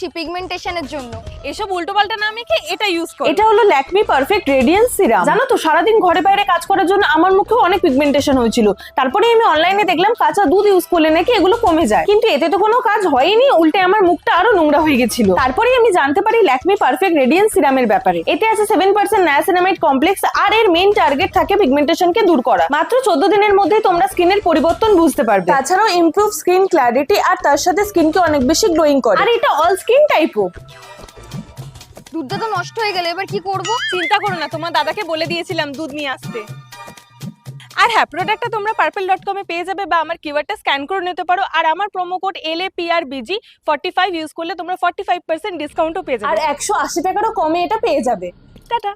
নিচ্ছি পিগমেন্টেশনের জন্য। এসব উল্টোপাল্টা না মেখে এটা ইউজ করো। এটা হলো ল্যাকমি পারফেক্ট রেডিয়েন্স সিরাম। জানো তো সারাদিন ঘরে বাইরে কাজ করার জন্য আমার মুখে অনেক পিগমেন্টেশন হয়েছিল, তারপরে আমি অনলাইনে দেখলাম কাঁচা দুধ ইউজ করলে নাকি এগুলো কমে যায়, কিন্তু এতে তো কোনো কাজ হয়নি, উল্টে আমার মুখটা আরো নোংরা হয়ে গেছিল। তারপরেই আমি জানতে পারি ল্যাকমি পারফেক্ট রেডিয়েন্স সিরামের ব্যাপারে। এতে আছে 7% নায়াসিনামাইড কমপ্লেক্স, আর এর মেইন টার্গেট থাকে পিগমেন্টেশনকে দূর করা। মাত্র 14 দিনের মধ্যেই তোমরা স্কিনের পরিবর্তন বুঝতে পারবে। তাছাড়াও ইমপ্রুভ স্কিন ক্ল্যারিটি, আর তার সাথে স্কিনকে অনেক বেশি গ্লোয়িং করে। আর এটা অল স্কিন টাইপও। দুধটা তো নষ্ট হয়ে গেল, এবার কি করব? চিন্তা করো না, তোমার দাদাকে বলে দিয়েছিলাম দুধ নিয়ে আসতে। আর হ্যাঁ, প্রোডাক্টটা তোমরা purple.com এ পেয়ে যাবে, বা আমার কিওয়ার্ডটা স্ক্যান করে নিতে পারো। আর আমার প্রোমো কোড LAPRBG 45 ইউজ করলে তোমরা 45% ডিসকাউন্টও পেয়ে যাবে। আর 180 টাকারও কমে এটা পেয়ে যাবে। টাটা।